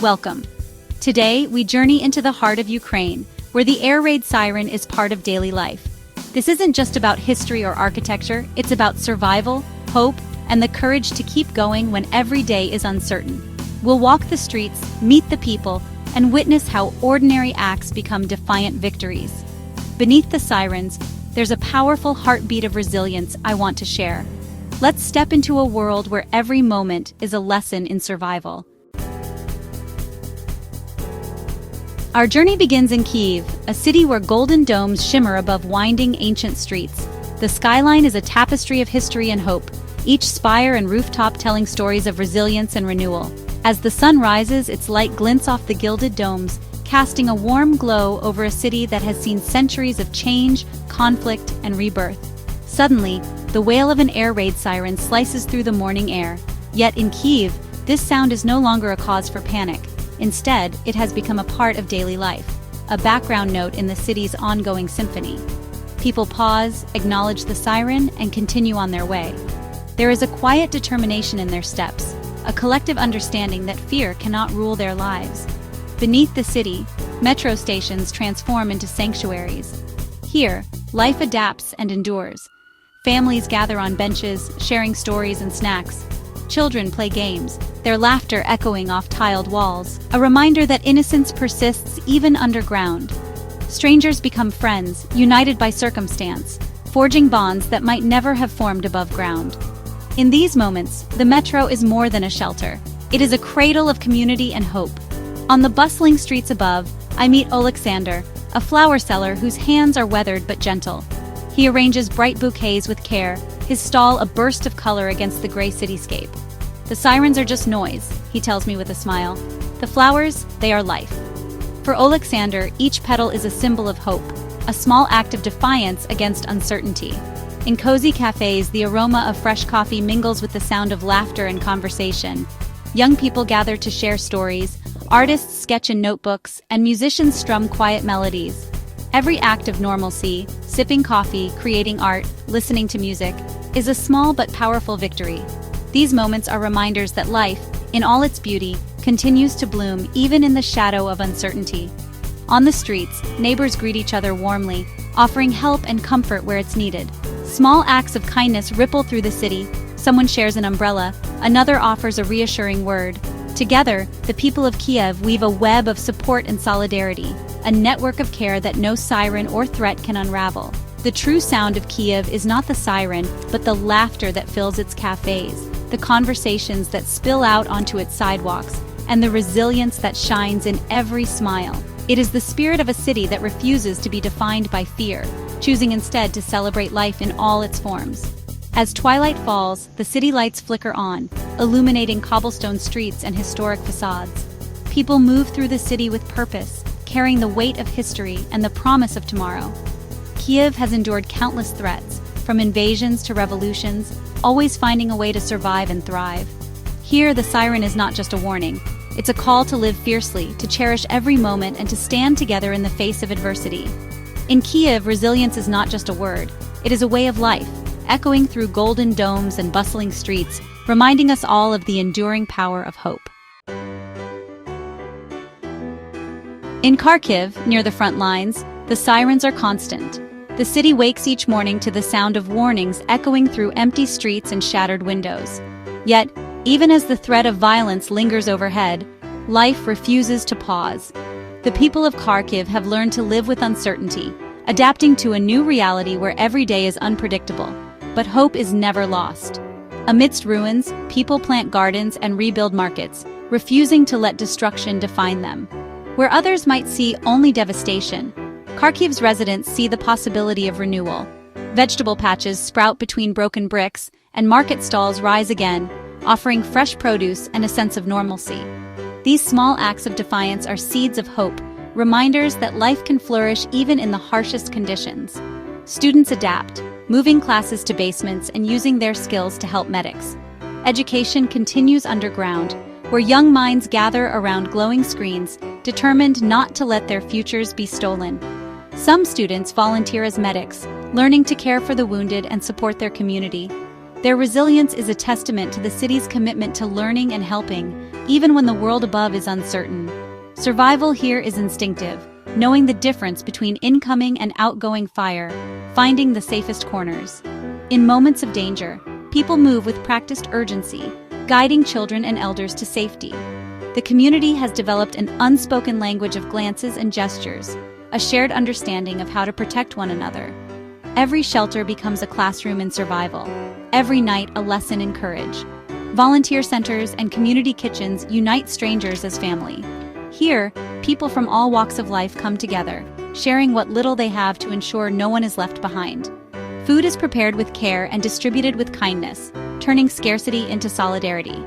Welcome. Today, we journey into the heart of Ukraine, where the air raid siren is part of daily life. This isn't just about history or architecture, it's about survival, hope, and the courage to keep going when every day is uncertain. We'll walk the streets, meet the people, and witness how ordinary acts become defiant victories. Beneath the sirens, there's a powerful heartbeat of resilience I want to share. Let's step into a world where every moment is a lesson in survival. Our journey begins in Kyiv, a city where golden domes shimmer above winding ancient streets. The skyline is a tapestry of history and hope, each spire and rooftop telling stories of resilience and renewal. As the sun rises, its light glints off the gilded domes, casting a warm glow over a city that has seen centuries of change, conflict, and rebirth. Suddenly, the wail of an air raid siren slices through the morning air. Yet in Kyiv, this sound is no longer a cause for panic. Instead, it has become a part of daily life, a background note in the city's ongoing symphony. People pause, acknowledge the siren, and continue on their way. There is a quiet determination in their steps, a collective understanding that fear cannot rule their lives. Beneath the city, metro stations transform into sanctuaries. Here, life adapts and endures. Families gather on benches, sharing stories and snacks. Children play games, their laughter echoing off tiled walls, a reminder that innocence persists even underground. Strangers become friends, united by circumstance, forging bonds that might never have formed above ground. In these moments, the metro is more than a shelter. It is a cradle of community and hope. On the bustling streets above, I meet Alexander, a flower seller whose hands are weathered but gentle. He arranges bright bouquets with care, his stall a burst of color against the gray cityscape. The sirens are just noise, he tells me with a smile. The flowers, they are life. For Alexander, each petal is a symbol of hope, a small act of defiance against uncertainty. In cozy cafes, the aroma of fresh coffee mingles with the sound of laughter and conversation. Young people gather to share stories, artists sketch in notebooks, and musicians strum quiet melodies. Every act of normalcy, sipping coffee, creating art, listening to music, is a small but powerful victory. These moments are reminders that life, in all its beauty, continues to bloom even in the shadow of uncertainty. On the streets, neighbors greet each other warmly, offering help and comfort where it's needed. Small acts of kindness ripple through the city. Someone shares an umbrella, another offers a reassuring word. Together, the people of Kyiv weave a web of support and solidarity, a network of care that no siren or threat can unravel. The true sound of Kyiv is not the siren, but the laughter that fills its cafes, the conversations that spill out onto its sidewalks, and the resilience that shines in every smile. It is the spirit of a city that refuses to be defined by fear, choosing instead to celebrate life in all its forms. As twilight falls, the city lights flicker on, illuminating cobblestone streets and historic facades. People move through the city with purpose, carrying the weight of history and the promise of tomorrow. Kyiv has endured countless threats, from invasions to revolutions, always finding a way to survive and thrive. Here, the siren is not just a warning. It's a call to live fiercely, to cherish every moment, and to stand together in the face of adversity. In Kyiv, resilience is not just a word. It is a way of life, echoing through golden domes and bustling streets, reminding us all of the enduring power of hope. In Kharkiv, near the front lines, the sirens are constant. The city wakes each morning to the sound of warnings echoing through empty streets and shattered windows. Yet, even as the threat of violence lingers overhead, life refuses to pause. The people of Kharkiv have learned to live with uncertainty, adapting to a new reality where every day is unpredictable. But hope is never lost. Amidst ruins, people plant gardens and rebuild markets, refusing to let destruction define them. Where others might see only devastation, Kharkiv's residents see the possibility of renewal. Vegetable patches sprout between broken bricks, and market stalls rise again, offering fresh produce and a sense of normalcy. These small acts of defiance are seeds of hope, reminders that life can flourish even in the harshest conditions. Students adapt, moving classes to basements and using their skills to help medics. Education continues underground, where young minds gather around glowing screens, determined not to let their futures be stolen. Some students volunteer as medics, learning to care for the wounded and support their community. Their resilience is a testament to the city's commitment to learning and helping, even when the world above is uncertain. Survival here is instinctive, knowing the difference between incoming and outgoing fire, finding the safest corners. In moments of danger, people move with practiced urgency, guiding children and elders to safety. The community has developed an unspoken language of glances and gestures, a shared understanding of how to protect one another. Every shelter becomes a classroom in survival, every night a lesson in courage. Volunteer centers and community kitchens unite strangers as family. Here, people from all walks of life come together, sharing what little they have to ensure no one is left behind. Food is prepared with care and distributed with kindness, turning scarcity into solidarity.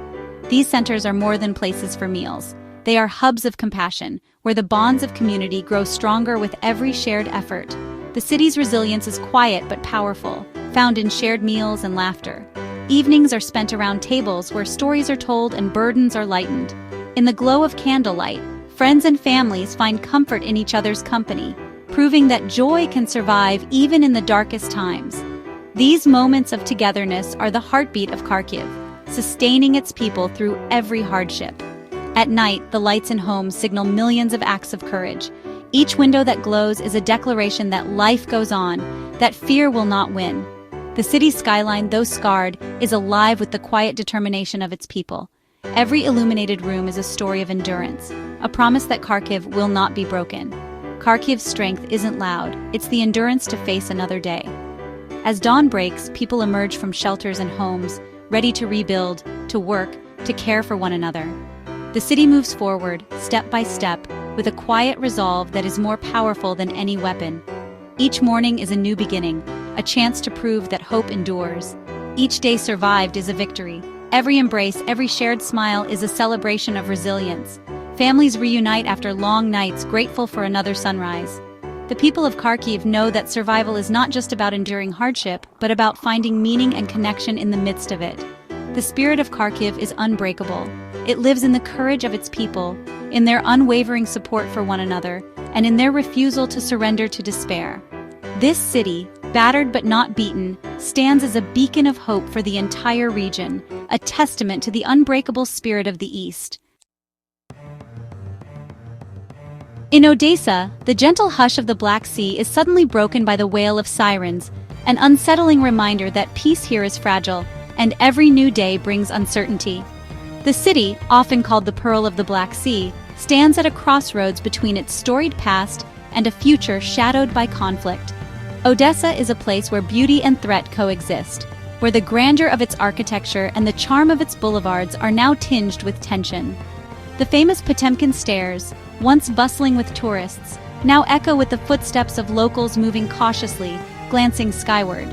These centers are more than places for meals. They are hubs of compassion, where the bonds of community grow stronger with every shared effort. The city's resilience is quiet but powerful, found in shared meals and laughter. Evenings are spent around tables where stories are told and burdens are lightened. In the glow of candlelight, friends and families find comfort in each other's company, proving that joy can survive even in the darkest times. These moments of togetherness are the heartbeat of Kharkiv, sustaining its people through every hardship. At night, the lights in homes signal millions of acts of courage. Each window that glows is a declaration that life goes on, that fear will not win. The city's skyline, though scarred, is alive with the quiet determination of its people. Every illuminated room is a story of endurance, a promise that Kharkiv will not be broken. Kharkiv's strength isn't loud, it's the endurance to face another day. As dawn breaks, people emerge from shelters and homes, ready to rebuild, to work, to care for one another. The city moves forward, step by step, with a quiet resolve that is more powerful than any weapon. Each morning is a new beginning, a chance to prove that hope endures. Each day survived is a victory. Every embrace, every shared smile is a celebration of resilience. Families reunite after long nights, grateful for another sunrise. The people of Kharkiv know that survival is not just about enduring hardship, but about finding meaning and connection in the midst of it. The spirit of Kharkiv is unbreakable. It lives in the courage of its people, in their unwavering support for one another, and in their refusal to surrender to despair. This city, battered but not beaten, stands as a beacon of hope for the entire region, a testament to the unbreakable spirit of the East. In Odessa, the gentle hush of the Black Sea is suddenly broken by the wail of sirens, an unsettling reminder that peace here is fragile, and every new day brings uncertainty. The city, often called the Pearl of the Black Sea, stands at a crossroads between its storied past and a future shadowed by conflict. Odessa is a place where beauty and threat coexist, where the grandeur of its architecture and the charm of its boulevards are now tinged with tension. The famous Potemkin stairs, once bustling with tourists, now echo with the footsteps of locals moving cautiously, glancing skyward.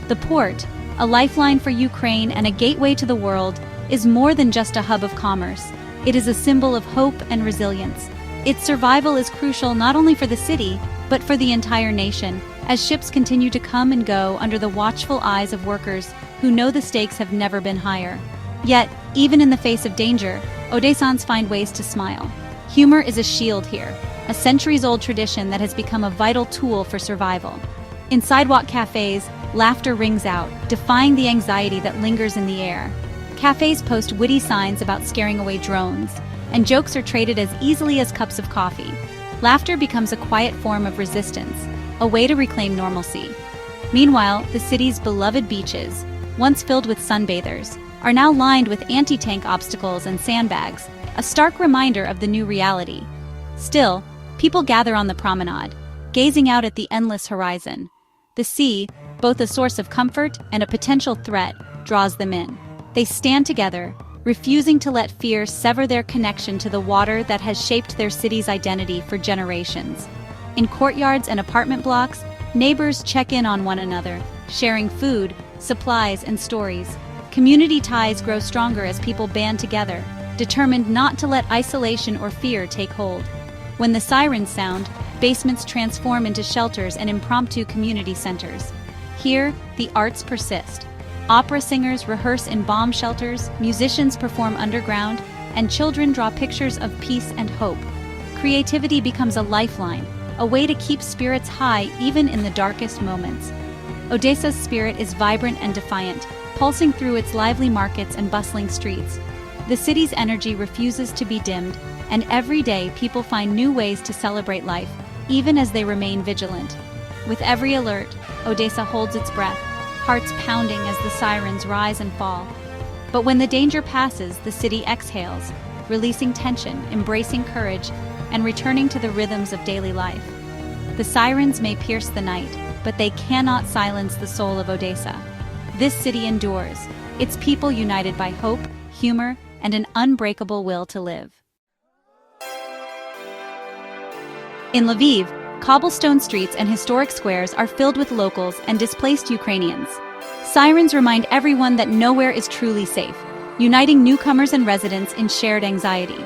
The port, a lifeline for Ukraine and a gateway to the world, is more than just a hub of commerce. It is a symbol of hope and resilience. Its survival is crucial not only for the city, but for the entire nation, as ships continue to come and go under the watchful eyes of workers who know the stakes have never been higher. Yet, even in the face of danger, Odessans find ways to smile. Humor is a shield here, a centuries-old tradition that has become a vital tool for survival. In sidewalk cafes, laughter rings out, defying the anxiety that lingers in the air. Cafes post witty signs about scaring away drones, and jokes are traded as easily as cups of coffee. Laughter becomes a quiet form of resistance, a way to reclaim normalcy. Meanwhile, the city's beloved beaches, once filled with sunbathers, are now lined with anti-tank obstacles and sandbags, a stark reminder of the new reality. Still, people gather on the promenade, gazing out at the endless horizon. The sea, both a source of comfort and a potential threat, draws them in. They stand together, refusing to let fear sever their connection to the water that has shaped their city's identity for generations. In courtyards and apartment blocks, neighbors check in on one another, sharing food, supplies, and stories. Community ties grow stronger as people band together, determined not to let isolation or fear take hold. When the sirens sound, basements transform into shelters and impromptu community centers. Here, the arts persist. Opera singers rehearse in bomb shelters, musicians perform underground, and children draw pictures of peace and hope. Creativity becomes a lifeline, a way to keep spirits high even in the darkest moments. Odessa's spirit is vibrant and defiant, pulsing through its lively markets and bustling streets. The city's energy refuses to be dimmed, and every day people find new ways to celebrate life, even as they remain vigilant. With every alert, Odessa holds its breath, hearts pounding as the sirens rise and fall. But when the danger passes, the city exhales, releasing tension, embracing courage, and returning to the rhythms of daily life. The sirens may pierce the night, but they cannot silence the soul of Odessa. This city endures, its people united by hope, humor, and an unbreakable will to live. In Lviv, cobblestone streets and historic squares are filled with locals and displaced Ukrainians. Sirens remind everyone that nowhere is truly safe, uniting newcomers and residents in shared anxiety.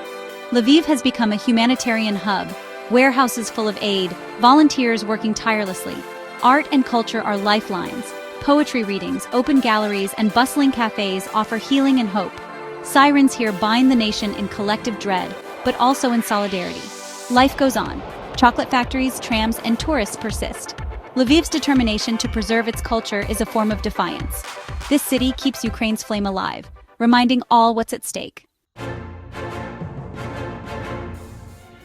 Lviv has become a humanitarian hub, warehouses full of aid, volunteers working tirelessly. Art and culture are lifelines. Poetry readings, open galleries, and bustling cafes offer healing and hope. Sirens here bind the nation in collective dread, but also in solidarity. Life goes on. Chocolate factories, trams, and tourists persist. Lviv's determination to preserve its culture is a form of defiance. This city keeps Ukraine's flame alive, reminding all what's at stake.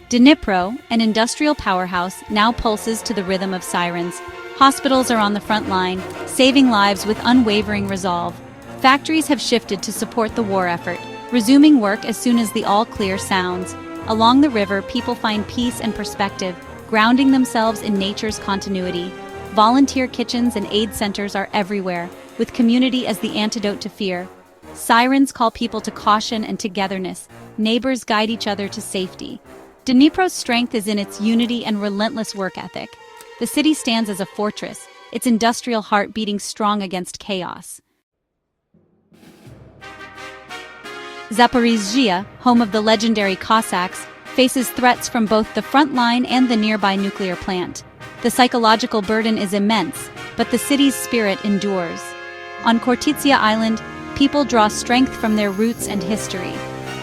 Dnipro, an industrial powerhouse, now pulses to the rhythm of sirens. Hospitals are on the front line, saving lives with unwavering resolve. Factories have shifted to support the war effort, resuming work as soon as the all-clear sounds. Along the river, people find peace and perspective, grounding themselves in nature's continuity. Volunteer kitchens and aid centers are everywhere, with community as the antidote to fear. Sirens call people to caution and togetherness. Neighbors guide each other to safety. Dnipro's strength is in its unity and relentless work ethic. The city stands as a fortress, its industrial heart beating strong against chaos. Zaporizhzhia, home of the legendary Cossacks, faces threats from both the front line and the nearby nuclear plant. The psychological burden is immense, but the city's spirit endures. On Khortytsia Island, people draw strength from their roots and history.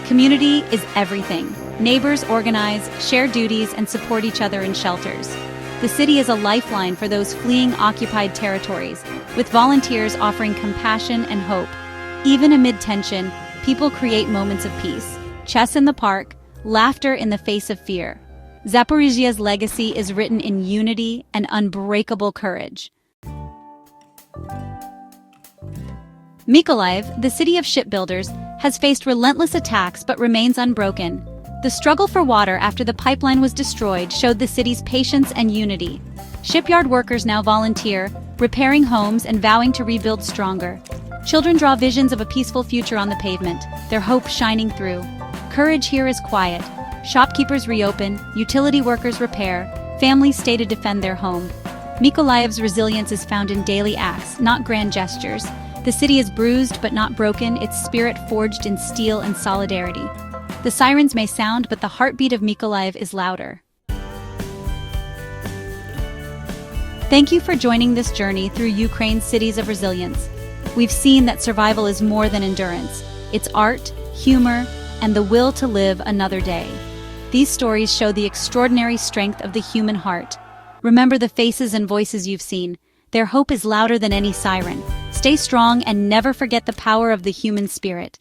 Community is everything. Neighbors organize, share duties, and support each other in shelters. The city is a lifeline for those fleeing occupied territories, with volunteers offering compassion and hope. Even amid tension, people create moments of peace. Chess in the park, laughter in the face of fear. Zaporizhzhia's legacy is written in unity and unbreakable courage. Mykolaiv, the city of shipbuilders, has faced relentless attacks but remains unbroken. The struggle for water after the pipeline was destroyed showed the city's patience and unity. Shipyard workers now volunteer, repairing homes and vowing to rebuild stronger. Children draw visions of a peaceful future on the pavement, their hope shining through. Courage here is quiet. Shopkeepers reopen, utility workers repair, families stay to defend their home. Mykolaiv's resilience is found in daily acts, not grand gestures. The city is bruised but not broken, its spirit forged in steel and solidarity. The sirens may sound, but the heartbeat of Mykolaiv is louder. Thank you for joining this journey through Ukraine's cities of resilience. We've seen that survival is more than endurance. It's art, humor, and the will to live another day. These stories show the extraordinary strength of the human heart. Remember the faces and voices you've seen. Their hope is louder than any siren. Stay strong and never forget the power of the human spirit.